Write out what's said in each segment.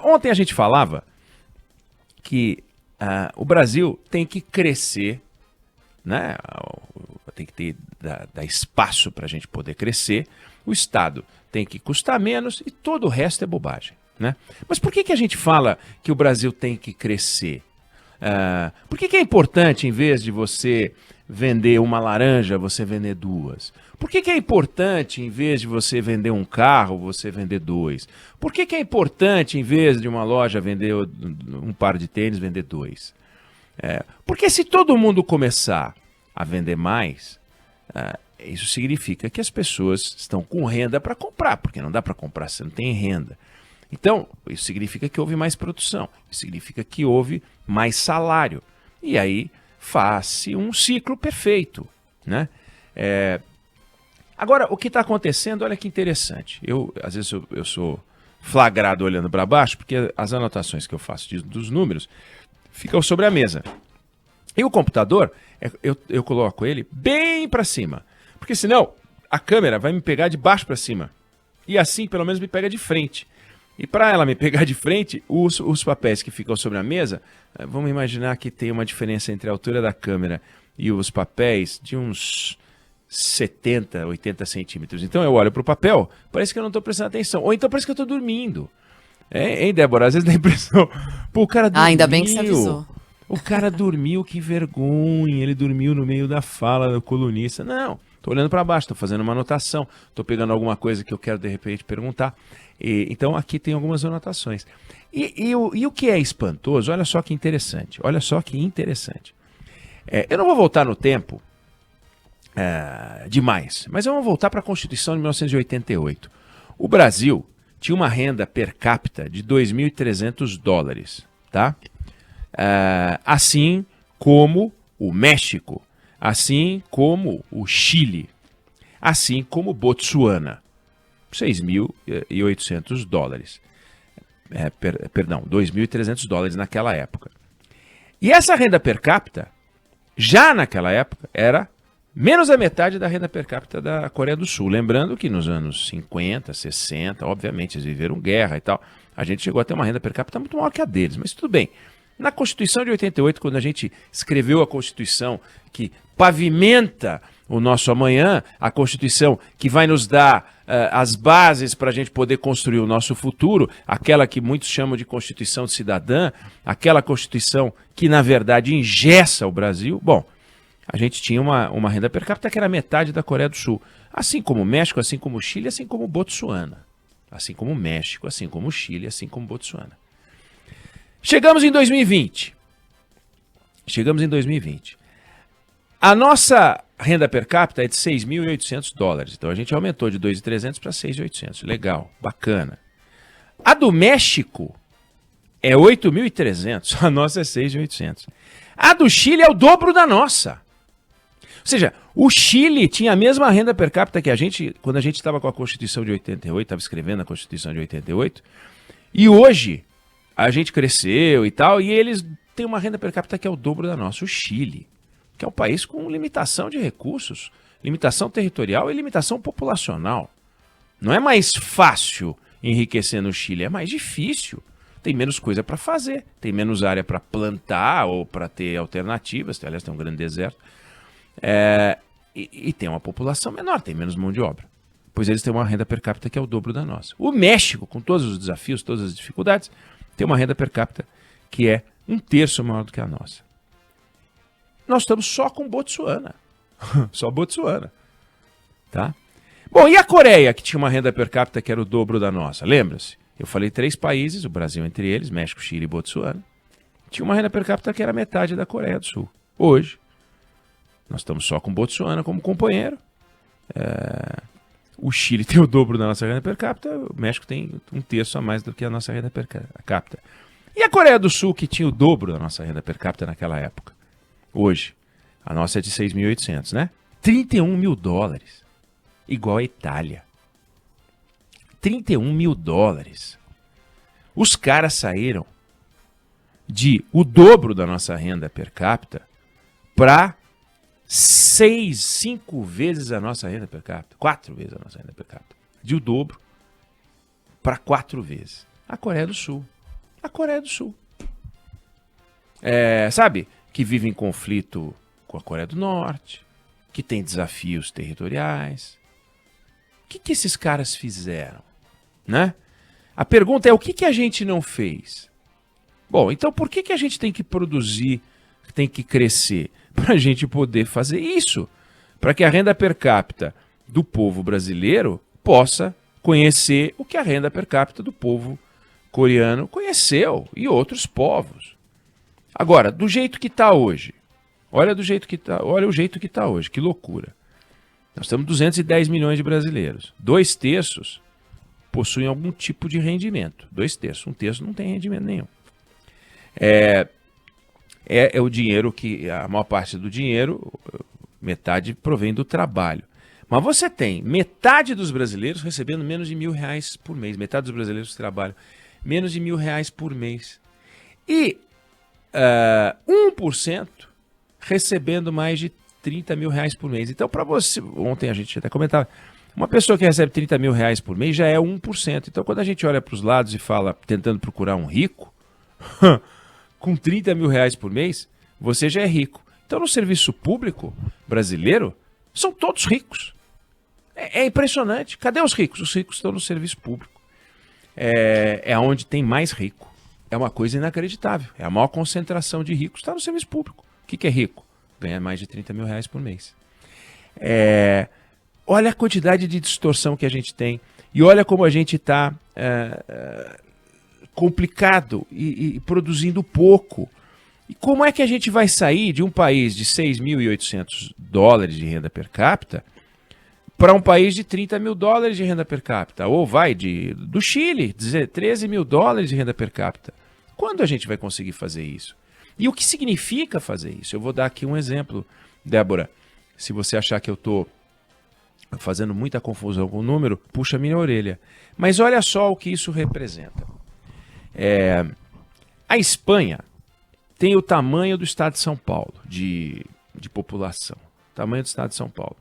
Ontem a gente falava que o Brasil tem que crescer, né? Tem que dar espaço para a gente poder crescer. O Estado tem que custar menos e todo o resto é bobagem, né? Mas por que a gente fala que o Brasil tem que crescer? Por que é importante, em vez de você vender uma laranja, você vender duas? Por que é importante, em vez de você vender um carro, você vender dois? Por que é importante, em vez de uma loja vender um par de tênis, vender dois? Porque se todo mundo começar a vender mais, isso significa que as pessoas estão com renda para comprar, porque não dá para comprar se não tem renda. Então, isso significa que houve mais produção, isso significa que houve mais salário. E aí faz-se um ciclo perfeito, né? Agora, o que está acontecendo, olha que interessante. Às vezes eu sou flagrado olhando para baixo, porque as anotações que eu faço dos números ficam sobre a mesa. E o computador, eu coloco ele bem para cima, porque senão a câmera vai me pegar de baixo para cima. E assim, pelo menos, me pega de frente. E para ela me pegar de frente, os papéis que ficam sobre a mesa, vamos imaginar que tem uma diferença entre a altura da câmera e os papéis de uns 70, 80 centímetros. Então eu olho para o papel, parece que eu não estou prestando atenção. Ou então parece que eu estou dormindo. Hein, Débora? Às vezes dá a impressão... Pô, o cara dormiu. Ainda bem que você avisou. O cara dormiu, que vergonha. Ele dormiu no meio da fala do colunista. Não, estou olhando para baixo, estou fazendo uma anotação, estou pegando alguma coisa que eu quero de repente perguntar. Então aqui tem algumas anotações. E o que é espantoso, olha só que interessante. Olha só que interessante. Eu não vou voltar no tempo demais, mas eu vou voltar para a Constituição de 1988. O Brasil tinha uma renda per capita de $2.300, tá? Assim como o México, assim como o Chile, assim como Botsuana, $6.800. Perdão, $2.300 naquela época. E essa renda per capita, já naquela época, era menos da metade da renda per capita da Coreia do Sul. Lembrando que nos anos 50, 60, obviamente, eles viveram guerra e tal, a gente chegou a ter uma renda per capita muito maior que a deles, mas tudo bem. Na Constituição de 88, quando a gente escreveu a Constituição que pavimenta o nosso amanhã, a Constituição que vai nos dar as bases para a gente poder construir o nosso futuro, aquela que muitos chamam de Constituição cidadã, aquela Constituição que, na verdade, engessa o Brasil. Bom, a gente tinha uma renda per capita que era metade da Coreia do Sul. Assim como o México, assim como o Chile, assim como o Botsuana. Assim como o México, assim como o Chile, assim como o Botsuana. Chegamos em 2020. A nossa renda per capita é de $6.800. Então a gente aumentou de 2.300 para 6.800. Legal, bacana. A do México é 8.300. A nossa é 6.800. A do Chile é o dobro da nossa. Ou seja, o Chile tinha a mesma renda per capita que a gente, quando a gente estava com a Constituição de 88, estava escrevendo a Constituição de 88, e hoje a gente cresceu e tal, e eles têm uma renda per capita que é o dobro da nossa. O Chile, que é um país com limitação de recursos, limitação territorial e limitação populacional. Não é mais fácil enriquecer no Chile, é mais difícil. Tem menos coisa para fazer, tem menos área para plantar ou para ter alternativas, aliás, tem um grande deserto. E tem uma população menor, tem menos mão de obra. Pois eles têm uma renda per capita que é o dobro da nossa. O México, com todos os desafios, todas as dificuldades, tem uma renda per capita que é 1/3 maior do que a nossa. Nós estamos só com Botsuana. Só Botsuana. Tá? Bom, e a Coreia, que tinha uma renda per capita que era o dobro da nossa? Lembra-se? Eu falei 3 países, o Brasil entre eles, México, Chile e Botsuana. Tinha uma renda per capita que era metade da Coreia do Sul. Hoje, nós estamos só com Botsuana como companheiro. O Chile tem o dobro da nossa renda per capita, o México tem 1/3 a mais do que a nossa renda per capita. E a Coreia do Sul, que tinha o dobro da nossa renda per capita naquela época? Hoje, a nossa é de 6.800, né? $31 mil. Igual a Itália. $31 mil. Os caras saíram de o dobro da nossa renda per capita para 5 vezes a nossa renda per capita. 4 vezes a nossa renda per capita. De o dobro para 4 vezes. A Coreia do Sul. A Coreia do Sul. Sabe? Que vive em conflito com a Coreia do Norte, que tem desafios territoriais. O que esses caras fizeram? Né? A pergunta é, o que a gente não fez? Bom, então por que a gente tem que produzir, tem que crescer? Para a gente poder fazer isso. Para que a renda per capita do povo brasileiro possa conhecer o que a renda per capita do povo coreano conheceu e outros povos. Agora, do jeito que está hoje, olha o jeito que está hoje, que loucura. Nós temos 210 milhões de brasileiros. 2/3 possuem algum tipo de rendimento. 2/3. 1/3 não tem rendimento nenhum. É o dinheiro que, a maior parte do dinheiro, metade provém do trabalho. Mas você tem metade dos brasileiros recebendo menos de R$1.000 por mês. Metade dos brasileiros que trabalham menos de R$1.000 por mês. E 1% recebendo mais de R$30.000 por mês. Então, para você, ontem a gente até comentava, uma pessoa que recebe R$30.000 por mês já é 1%. Então, quando a gente olha para os lados e fala, tentando procurar um rico, com R$30.000 por mês, você já é rico. Então, no serviço público brasileiro, são todos ricos. É impressionante. Cadê os ricos? Os ricos estão no serviço público. É onde tem mais rico. É uma coisa inacreditável. É a maior concentração de ricos está no serviço público. O que é rico? Ganha mais de R$30.000 por mês. Olha a quantidade de distorção que a gente tem. E olha como a gente está complicado e produzindo pouco. E como é que a gente vai sair de um país de $6.800 de renda per capita para um país de $30.000 de renda per capita? Ou vai do Chile, $13.000 de renda per capita. Quando a gente vai conseguir fazer isso? E o que significa fazer isso? Eu vou dar aqui um exemplo, Débora. Se você achar que eu estou fazendo muita confusão com o número, puxa a minha orelha. Mas olha só o que isso representa. A Espanha tem o tamanho do estado de São Paulo, de população. Tamanho do estado de São Paulo.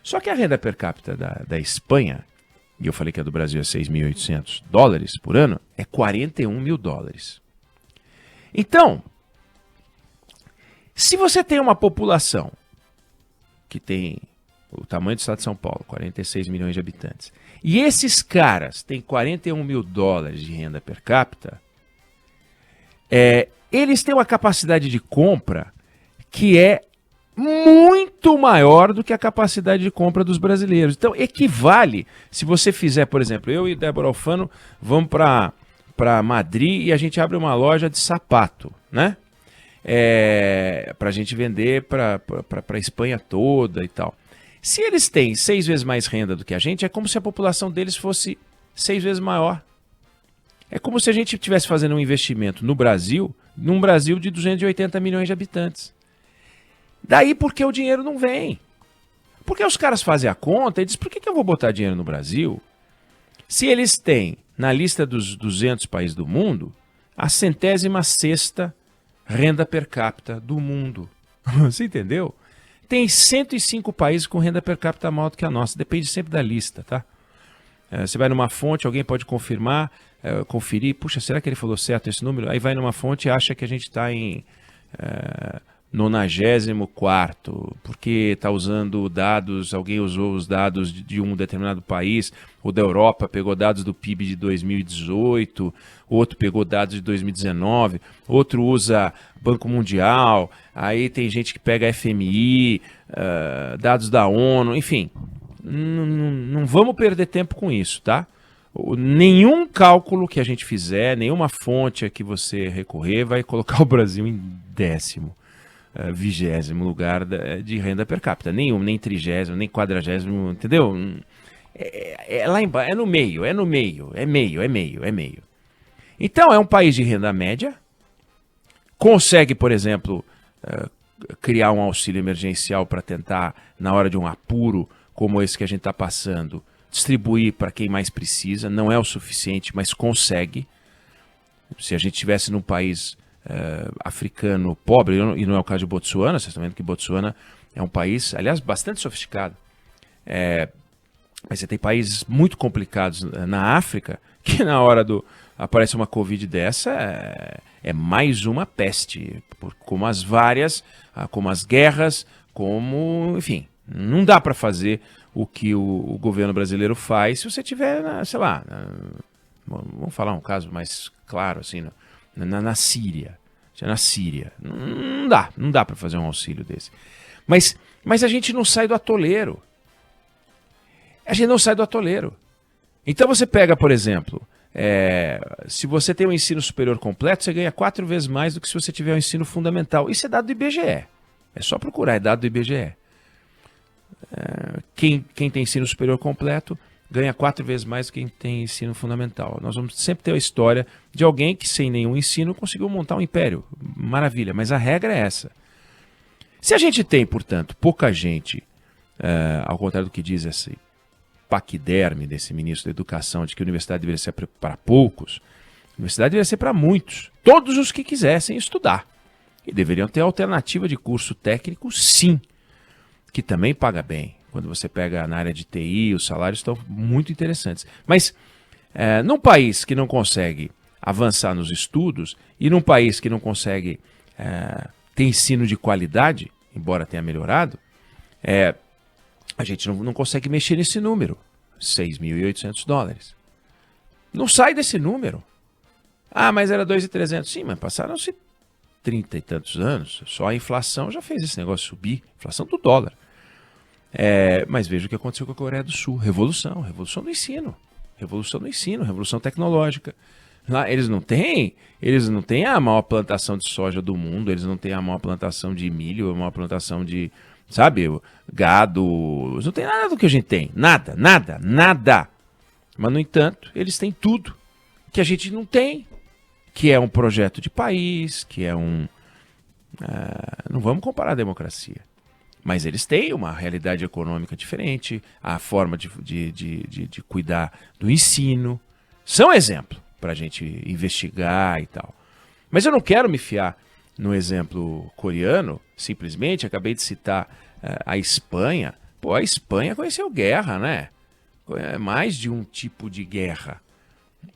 Só que a renda per capita da Espanha, e eu falei que a do Brasil é $6.800 por ano, é $41.000. Então, se você tem uma população que tem o tamanho do estado de São Paulo, 46 milhões de habitantes, e esses caras têm $41.000 de renda per capita, eles têm uma capacidade de compra que é muito maior do que a capacidade de compra dos brasileiros. Então, equivale, se você fizer, por exemplo, eu e Débora Alfano vamos para Madrid e a gente abre uma loja de sapato, né? Para a gente vender para a Espanha toda e tal. Se eles têm 6 vezes mais renda do que a gente, é como se a população deles fosse 6 vezes maior. É como se a gente estivesse fazendo um investimento no Brasil, num Brasil de 280 milhões de habitantes. Daí porque o dinheiro não vem. Porque os caras fazem a conta e dizem, por que eu vou botar dinheiro no Brasil se eles têm, na lista dos 200 países do mundo, a 106ª renda per capita do mundo? Você entendeu? Tem 105 países com renda per capita maior do que a nossa. Depende sempre da lista, tá? Você vai numa fonte, alguém pode confirmar, conferir. Puxa, será que ele falou certo esse número? Aí vai numa fonte e acha que a gente está em 94º, porque está usando dados, alguém usou os dados de um determinado país, ou da Europa, pegou dados do PIB de 2018, outro pegou dados de 2019, outro usa Banco Mundial, aí tem gente que pega FMI, dados da ONU, enfim. Não vamos perder tempo com isso, tá? Nenhum cálculo que a gente fizer, nenhuma fonte a que você recorrer vai colocar o Brasil em 20º lugar de renda per capita. Nenhum, nem 30º, nem 40º, entendeu? Lá embaixo, é meio. Então, é um país de renda média, consegue, por exemplo, criar um auxílio emergencial para tentar, na hora de um apuro como esse que a gente está passando, distribuir para quem mais precisa. Não é o suficiente, mas consegue. Se a gente estivesse num país africano pobre, e não é o caso de Botsuana, vocês estão vendo que Botsuana é um país, aliás, bastante sofisticado. Mas você tem países muito complicados na África, que na hora aparece uma Covid dessa, é mais uma peste, como as várias, como as guerras, como, enfim, não dá para fazer o que o governo brasileiro faz se você tiver, sei lá, vamos falar um caso mais claro, assim, na Síria. Na Síria. Não dá para fazer um auxílio desse. Mas a gente não sai do atoleiro. A gente não sai do atoleiro. Então você pega, por exemplo, se você tem um ensino superior completo, você ganha 4 vezes mais do que se você tiver um ensino fundamental. Isso é dado do IBGE. É só procurar, é dado do IBGE. Quem tem ensino superior completo ganha 4 vezes mais do que quem tem ensino fundamental. Nós vamos sempre ter a história de alguém que sem nenhum ensino conseguiu montar um império. Maravilha, mas a regra é essa. Se a gente tem, portanto, pouca gente, ao contrário do que diz esse paquiderme desse ministro da Educação, de que a universidade deveria ser para poucos, a universidade deveria ser para muitos, todos os que quisessem estudar. E deveriam ter alternativa de curso técnico, sim, que também paga bem. Quando você pega na área de TI, os salários estão muito interessantes. Mas num país que não consegue avançar nos estudos e num país que não consegue ter ensino de qualidade, embora tenha melhorado, a gente não consegue mexer nesse número, $6.800. Não sai desse número. Ah, mas era 2.300. Sim, mas passaram-se 30 e tantos anos. Só a inflação já fez esse negócio subir. Inflação do dólar. Mas veja o que aconteceu com a Coreia do Sul. Revolução do ensino. Revolução do ensino, revolução tecnológica. Lá, eles não têm a maior plantação de soja do mundo, eles não têm a maior plantação de milho, a maior plantação de, sabe, gado. Eles não tem nada do que a gente tem. Nada. Mas, no entanto, eles têm tudo que a gente não tem. Que é um projeto de país, que é um... não vamos comparar a democracia. Mas eles têm uma realidade econômica diferente, a forma de cuidar do ensino. São exemplo para a gente investigar e tal. Mas eu não quero me fiar no exemplo coreano, simplesmente. Acabei de citar a Espanha. Pô, a Espanha conheceu guerra, né? Mais de um tipo de guerra.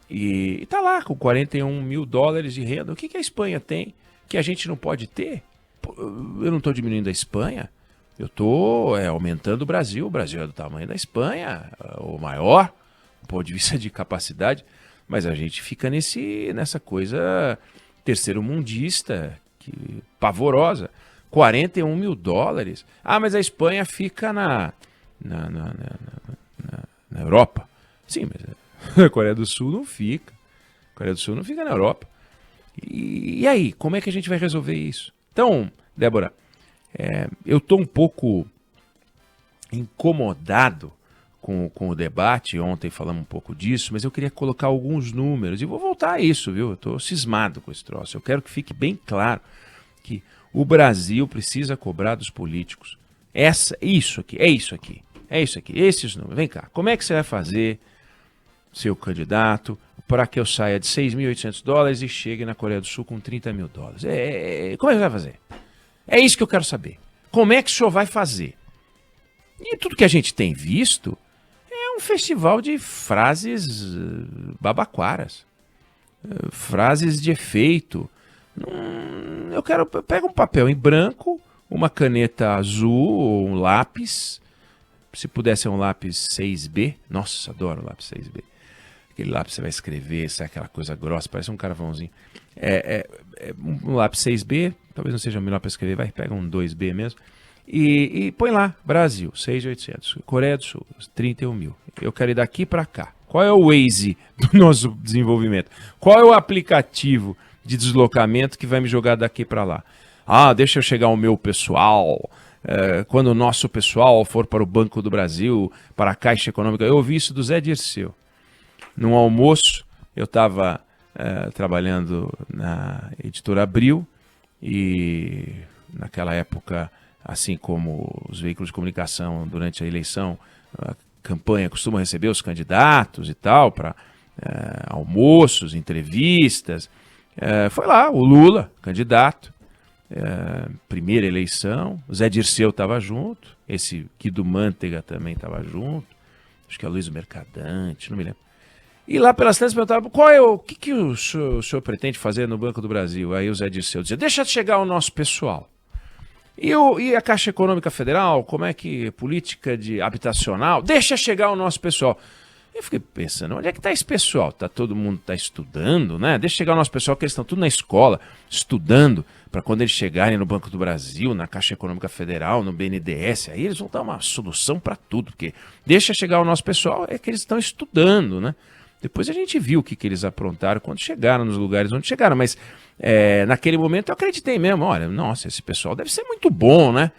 E tá lá com $41 mil de renda. O que a Espanha tem que a gente não pode ter? Pô, eu não estou diminuindo a Espanha. Eu estou aumentando o Brasil. O Brasil é do tamanho da Espanha, o maior, do ponto de vista de capacidade. Mas a gente fica nessa coisa terceiro-mundista, pavorosa. $41 mil. Ah, mas a Espanha fica na Europa. Sim, mas a Coreia do Sul não fica. A Coreia do Sul não fica na Europa. E aí, como é que a gente vai resolver isso? Então, Débora, eu estou um pouco incomodado com o debate. Ontem falamos um pouco disso, mas eu queria colocar alguns números. E vou voltar a isso, viu? Eu estou cismado com esse troço. Eu quero que fique bem claro que o Brasil precisa cobrar dos políticos. Isso aqui. Esses números. Vem cá, como é que você vai fazer, seu candidato, para que eu saia de $6.800 e chegue na Coreia do Sul com $30 mil? Como é que você vai fazer? É isso que eu quero saber. Como é que o senhor vai fazer? E tudo que a gente tem visto é um festival de frases babaquaras. Frases de efeito. Pega um papel em branco, uma caneta azul ou um lápis. Se pudesse ser um lápis 6B. Nossa, adoro o lápis 6B. Aquele lápis você vai escrever, sai aquela coisa grossa, parece um carvãozinho. Um lápis 6B, talvez não seja melhor para escrever, pega um 2B mesmo. E põe lá, Brasil, 6.800. Coreia do Sul, 31 mil. Eu quero ir daqui para cá. Qual é o Waze do nosso desenvolvimento? Qual é o aplicativo de deslocamento que vai me jogar daqui para lá? Ah, deixa eu chegar o meu pessoal. Quando o nosso pessoal for para o Banco do Brasil, para a Caixa Econômica. Eu ouvi isso do Zé Dirceu. Num almoço, eu estava trabalhando na editora Abril e naquela época, assim como os veículos de comunicação durante a eleição, a campanha costuma receber os candidatos e tal para almoços, entrevistas. Foi lá o Lula, candidato, primeira eleição, o Zé Dirceu estava junto, esse Guido Mantega também estava junto, acho que é o Luiz Mercadante, não me lembro. E lá pelas tantas perguntavam, o que o senhor pretende fazer no Banco do Brasil? Aí o Zé Dirceu dizia, deixa chegar o nosso pessoal. E a Caixa Econômica Federal, como é que política habitacional, deixa chegar o nosso pessoal. Eu fiquei pensando, onde é que está esse pessoal? Todo mundo está estudando, né? Deixa chegar o nosso pessoal, que eles estão tudo na escola, estudando, para quando eles chegarem no Banco do Brasil, na Caixa Econômica Federal, no BNDES, aí eles vão dar uma solução para tudo, porque deixa chegar o nosso pessoal, é que eles estão estudando, né? Depois a gente viu o que eles aprontaram quando chegaram nos lugares onde chegaram, mas naquele momento eu acreditei mesmo, olha, nossa, esse pessoal deve ser muito bom, né?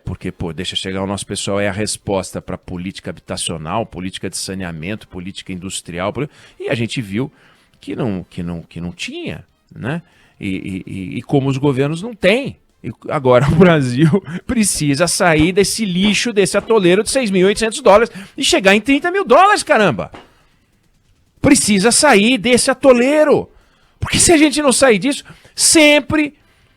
Porque, deixa chegar o nosso pessoal é a resposta para política habitacional, política de saneamento, política industrial, e a gente viu que não tinha, né? E como os governos não têm. E agora o Brasil precisa sair desse lixo, desse atoleiro de $6.800 e chegar em $30 mil, caramba! Precisa sair desse atoleiro. Porque se a gente não sair disso, sempre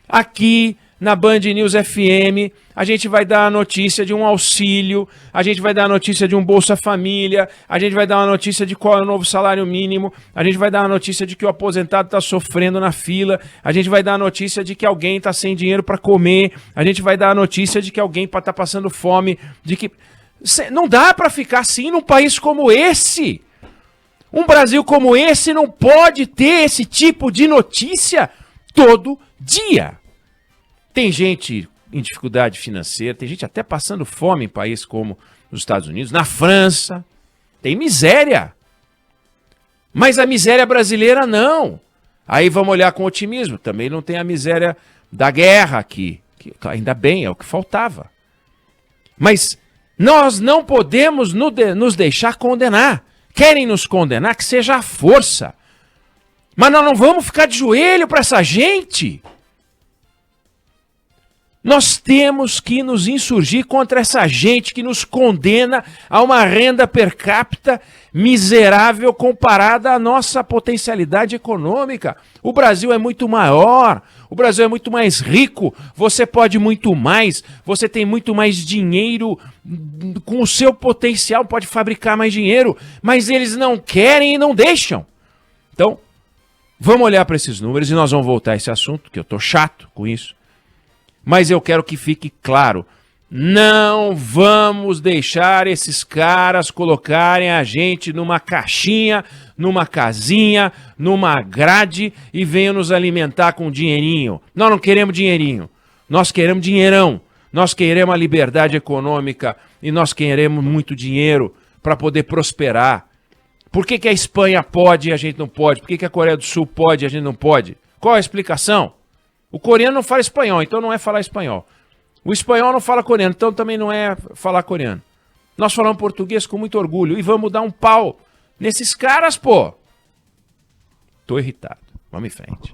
aqui na Band News FM, a gente vai dar a notícia de um auxílio, a gente vai dar a notícia de um Bolsa Família, a gente vai dar uma notícia de qual é o novo salário mínimo, a gente vai dar a notícia de que o aposentado está sofrendo na fila, a gente vai dar a notícia de que alguém está sem dinheiro para comer, a gente vai dar a notícia de que alguém está passando fome, de que... Não dá para ficar assim num país como esse. Um Brasil como esse não pode ter esse tipo de notícia todo dia. Tem gente em dificuldade financeira, tem gente até passando fome em países como os Estados Unidos, na França, tem miséria. Mas a miséria brasileira não. Aí vamos olhar com otimismo, também não tem a miséria da guerra aqui, que ainda bem, é o que faltava. Mas nós não podemos nos deixar condenar. Querem nos condenar, que seja a força. Mas nós não vamos ficar de joelho para essa gente. Nós temos que nos insurgir contra essa gente que nos condena a uma renda per capita miserável comparada à nossa potencialidade econômica. O Brasil é muito maior, o Brasil é muito mais rico, você pode muito mais, você tem muito mais dinheiro, com o seu potencial pode fabricar mais dinheiro, mas eles não querem e não deixam. Então, vamos olhar para esses números e nós vamos voltar a esse assunto, que eu estou chato com isso. Mas eu quero que fique claro, não vamos deixar esses caras colocarem a gente numa caixinha, numa casinha, numa grade e venham nos alimentar com dinheirinho. Nós não queremos dinheirinho, nós queremos dinheirão, nós queremos a liberdade econômica e nós queremos muito dinheiro para poder prosperar. Por que a Espanha pode e a gente não pode? Por que a Coreia do Sul pode e a gente não pode? Qual a explicação? O coreano não fala espanhol, então não é falar espanhol. O espanhol não fala coreano, então também não é falar coreano. Nós falamos português com muito orgulho e vamos dar um pau nesses caras, pô. Tô irritado. Vamos em frente.